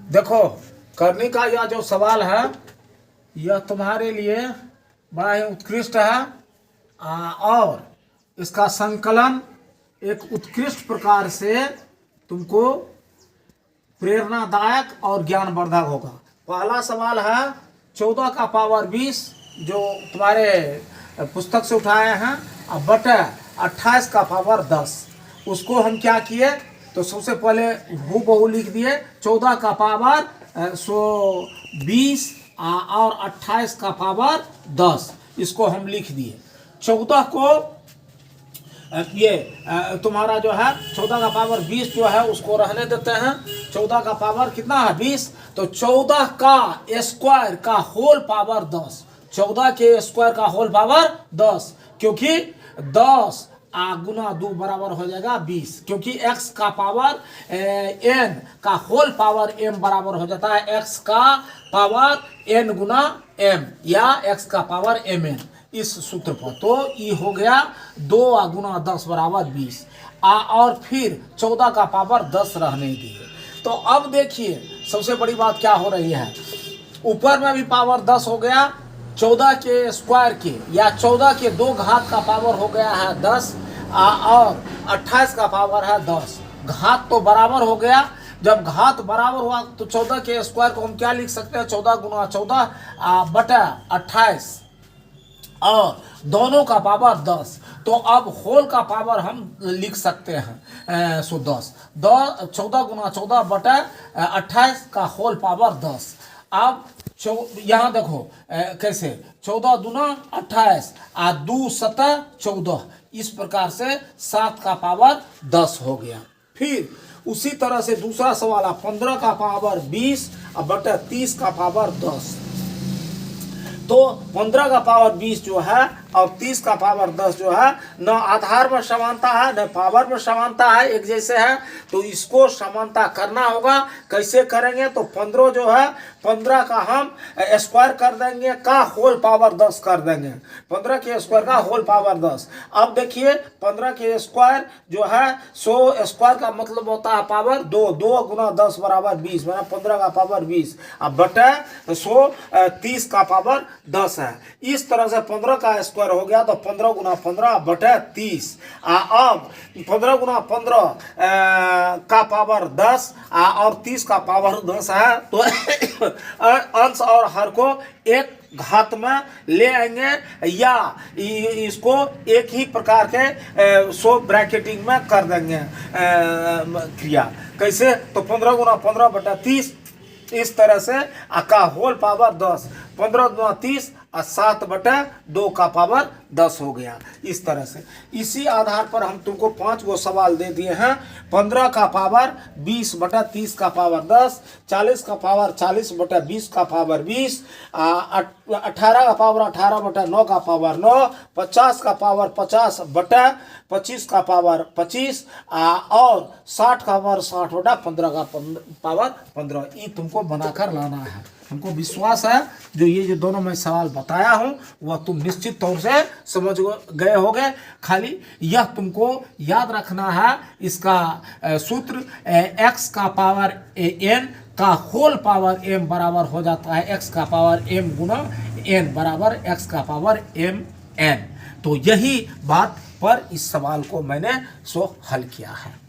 देखो, करने का यह जो सवाल है यह तुम्हारे लिए बड़ा ही उत्कृष्ट है और इसका संकलन एक उत्कृष्ट प्रकार से तुमको प्रेरणादायक और ज्ञानवर्धक होगा। पहला सवाल है 14 का पावर 20 जो तुम्हारे पुस्तक से उठाए हैं अब बटे 28 का पावर 10। उसको हम क्या किए तो सबसे पहले हूबहू लिख दिए 14 का पावर 20 और 28 का पावर 10। इसको हम लिख दिए। 14 को ये तुम्हारा जो है 14 का पावर 20 जो है उसको रहने देते हैं। 14 का पावर कितना है 20, तो 14 का स्क्वायर का होल पावर 10। 14 के स्क्वायर का होल पावर 10, क्योंकि 10 गुना 2 बराबर हो जाएगा 20, क्योंकि x का पावर n का होल पावर m बराबर हो जाता है x का पावर n गुना m या x का पावर mn इस सूत्र पर। तो ये हो गया 2 गुना 10 बराबर 20 और फिर 14 का पावर 10 रहने दिए। तो अब देखिए सबसे बड़ी बात क्या हो रही है, ऊपर में भी पावर 10 हो गया, 14 के स्क्वायर के या 14 के 2 घात का पावर हो गया है 10 और 28 का पावर है 10। घात तो बराबर हो गया। जब घात बराबर हुआ तो 14 के स्क्वायर को हम क्या लिख सकते हैं 14 गुना 14 बटा 28 और दोनों का पावर 10। तो अब होल का पावर हम लिख सकते हैं 10 14 गुना 14 बटा 28 का होल पावर 10। अब यहाँ देखो कैसे 14 दूना 28 और 2 सतह 14, इस प्रकार से 7 का पावर 10 हो गया। फिर उसी तरह से दूसरा सवाल है 15 का पावर 20 और बटा 30 का पावर 10। तो 15 का पावर 20 जो है और 30 का पावर 10 जो है न आधार में समानता है न पावर में समानता है, एक जैसे है। तो इसको समानता करना होगा। कैसे करेंगे तो 15 जो है 15 का हम स्क्वायर कर देंगे का होल पावर 10 कर देंगे। 15 के स्क्वायर का होल पावर 10। अब देखिए 15 के स्क्वायर जो है 100 स्क्वायर का मतलब होता है पावर 2। 2 गुना 10 बराबर 20, मतलब 15 का पावर 20 अब बटे 100 30 का पावर 10 है। इस तरह से 15 का स्क्वायर हो गया तो 15 गुना 15 बटे 30। अब 15 गुना 15 का पावर 10 और 30 का पावर 10 है। तो अंश और हर को एक घात में ले आएंगे या इसको एक ही प्रकार के सो ब्रैकेटिंग में कर देंगे क्रिया। कैसे तो 15 गुना 15 बटा 30, इस तरह से का होल पावर 10। 15 गुना 30 और 7 बटा 2 का पावर 10 हो गया। इस तरह से इसी आधार पर हम तुमको 5 गो सवाल दे दिए हैं। 15 का पावर 20 बटा 30 का पावर 10, 40 का पावर 40 बटा 20 का पावर 20, 18 का पावर 18 बटा 9 का पावर 9, 50 का पावर 50 बटा 25 का पावर 25 और 60 का पावर 60 बटा 15 का पावर 15। ये तुमको बनाकर लाना है। हमको विश्वास है जो ये जो दोनों मैं सवाल बताया हूँ वह तुम निश्चित तौर से समझ गए होगे। खाली यह तुमको याद रखना है, इसका सूत्र x का पावर n का होल पावर m बराबर हो जाता है x का पावर m गुना n बराबर x का पावर m n। तो यही बात पर इस सवाल को मैंने हल किया है।